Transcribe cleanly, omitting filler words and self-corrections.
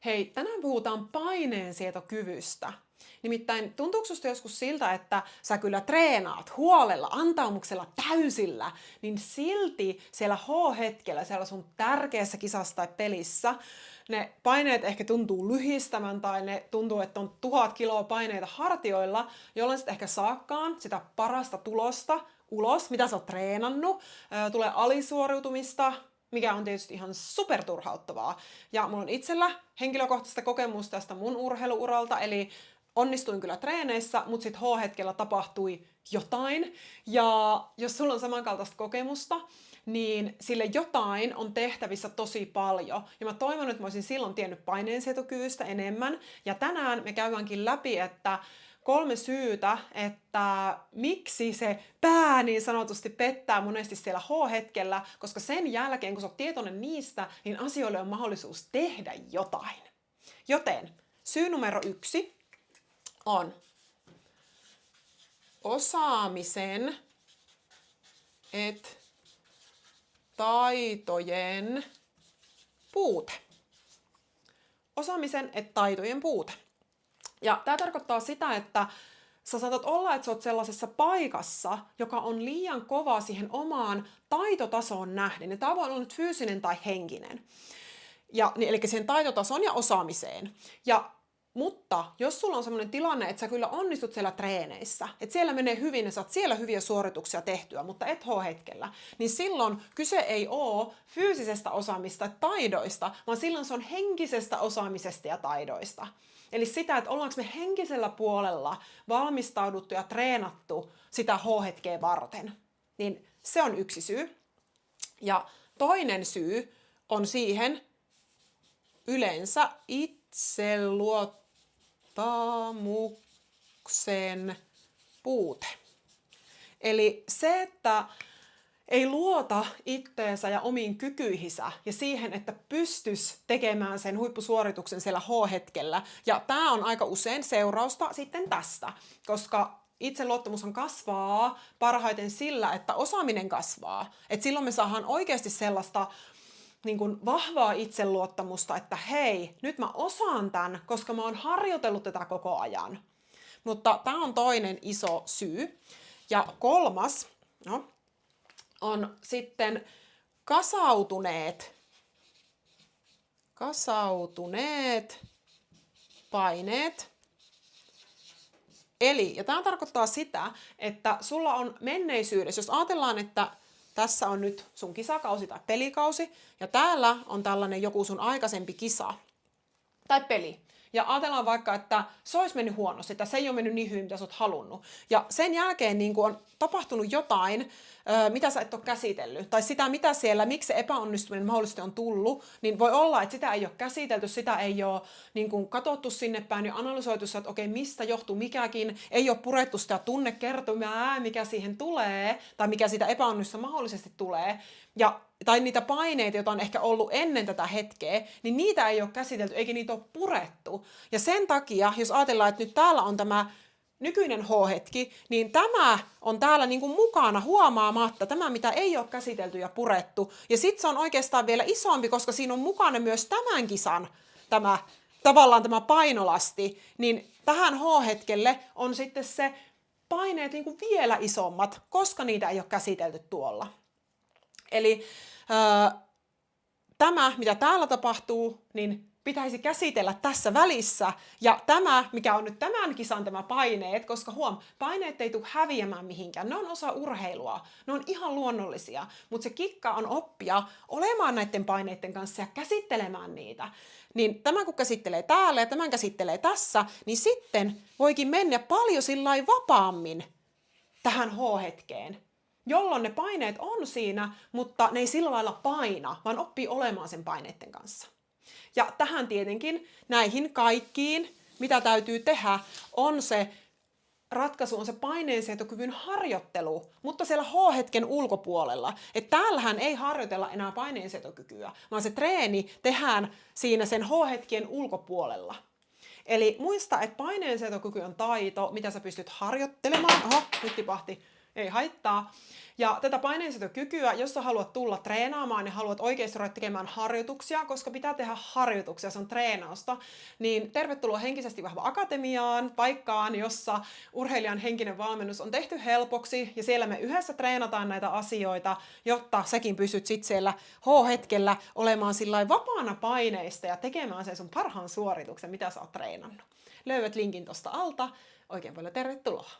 Hei, tänään puhutaan paineensietokyvystä. Nimittäin tuntuuko susta joskus siltä, että sä kyllä treenaat huolella, antaumuksella, täysillä, niin silti siellä H-hetkellä, siellä sun tärkeässä kisassa tai pelissä, ne paineet ehkä tuntuu lyhistävän tai ne tuntuu, että on 1000 kiloa paineita hartioilla, jolloin sit ehkä saakkaan sitä parasta tulosta ulos, mitä sä oot treenannut, tulee alisuoriutumista, mikä on tietysti ihan superturhauttavaa. Ja mulla on itsellä henkilökohtaista kokemusta tästä mun urheiluuralta, eli onnistuin kyllä treeneissä, mutta sitten H-hetkellä tapahtui jotain. Ja jos sulla on samankaltaista kokemusta, niin sille jotain on tehtävissä tosi paljon. Ja mä toivon, että mä olisin silloin tiennyt paineensietokyvystä enemmän. Ja tänään me käydäänkin läpi, että 3 syytä, että miksi se pää niin sanotusti pettää monesti siellä H-hetkellä, koska sen jälkeen, kun sä oot tietoinen niistä, niin asioille on mahdollisuus tehdä jotain. Joten syy numero 1 on osaamisen et taitojen puute. Osaamisen et taitojen puute. Ja tämä tarkoittaa sitä, että sä saatat olla, että sä oot sellaisessa paikassa, joka on liian kova siihen omaan taitotasoon nähden. Ja tämä voi olla nyt fyysinen tai henkinen. Eli siihen taitotasoon ja osaamiseen. Mutta jos sulla on sellainen tilanne, että sä kyllä onnistut siellä treeneissä, että siellä menee hyvin ja saat siellä hyviä suorituksia tehtyä, mutta et H-hetkellä, niin silloin kyse ei ole fyysisestä osaamista taidoista, vaan silloin se on henkisestä osaamisesta ja taidoista. Eli sitä, että ollaanko me henkisellä puolella valmistauduttu ja treenattu sitä H-hetkeä varten. Niin se on yksi syy. Ja toinen syy on siihen yleensä itseluottamuksen puute. Eli se, että ei luota itteensä ja omiin kykyihinsä ja siihen, että pystys tekemään sen huippusuorituksen siellä H-hetkellä. Ja tämä on aika usein seurausta sitten tästä, koska itseluottamushan kasvaa parhaiten sillä, että osaaminen kasvaa. Et silloin me saadaan oikeasti sellaista niin kuin vahvaa itseluottamusta, että hei, nyt mä osaan tämän, koska mä oon harjoitellut tätä koko ajan. Mutta tämä on toinen iso syy. Ja kolmas, on sitten kasautuneet paineet. Eli, ja tämä tarkoittaa sitä, että sulla on menneisyydessä, jos ajatellaan, että tässä on nyt sun kisakausi tai pelikausi, ja täällä on tällainen joku sun aikaisempi kisa tai peli. Ja ajatellaan vaikka, että se olisi mennyt huonosti, että se ei ole mennyt niin hyvin, mitä sä oot halunnut. Ja sen jälkeen niin kun on tapahtunut jotain, mitä sä et ole käsitellyt, tai sitä, mitä siellä, miksi se epäonnistuminen mahdollisesti on tullut, niin voi olla, että sitä ei ole käsitelty, sitä ei ole niin kun katsottu sinne päin ja analysoitu, että okei, mistä johtuu mikäkin, ei ole purettu sitä tunnekertomaa, mikä siihen tulee, tai mikä siitä epäonnistumista mahdollisesti tulee, tai niitä paineita, joita on ehkä ollut ennen tätä hetkeä, niin niitä ei ole käsitelty, eikä niitä ole purettu. Ja sen takia, jos ajatellaan, että nyt täällä on tämä nykyinen H-hetki, niin tämä on täällä niin kuin mukana huomaamatta, tämä mitä ei ole käsitelty ja purettu. Ja sitten se on oikeastaan vielä isompi, koska siinä on mukana myös tämän kisan tavallaan tämä painolasti, niin tähän H-hetkelle on sitten se paineet niin kuin vielä isommat, koska niitä ei ole käsitelty tuolla. Eli tämä, mitä täällä tapahtuu, niin pitäisi käsitellä tässä välissä. Ja tämä, mikä on nyt tämän kisan tämä paineet, koska paineet ei tule häviämään mihinkään. Ne on osa urheilua. Ne on ihan luonnollisia. Mutta se kikka on oppia olemaan näiden paineiden kanssa ja käsittelemään niitä. Niin tämä kun käsittelee täällä ja tämän käsittelee tässä, niin sitten voikin mennä paljon sillai vapaammin tähän H-hetkeen. Jolloin ne paineet on siinä, mutta ne ei sillä lailla paina, vaan oppii olemaan sen paineiden kanssa. Ja tähän tietenkin, näihin kaikkiin, mitä täytyy tehdä, on se ratkaisu, on se paineensietokyvyn harjoittelu, mutta siellä H-hetken ulkopuolella. Että täällähän ei harjoitella enää paineensietokykyä, vaan se treeni tehdään siinä sen H-hetkien ulkopuolella. Eli muista, että paineensietokyky on taito, mitä sä pystyt harjoittelemaan. Oho, nyt tipahti ei haittaa. Ja tätä paineensietokykyä, jos sä haluat tulla treenaamaan ja haluat oikeasti ruveta tekemään harjoituksia, koska pitää tehdä harjoituksia, se on treenausta, niin tervetuloa Henkisesti vahva akatemiaan, paikkaan, jossa urheilijan henkinen valmennus on tehty helpoksi ja siellä me yhdessä treenataan näitä asioita, jotta säkin pysyt sit siellä H-hetkellä olemaan sillä vapaana paineista ja tekemään sen sun parhaan suorituksen, mitä sä oot treenannut. Löydät linkin tosta alta. Oikein paljon tervetuloa!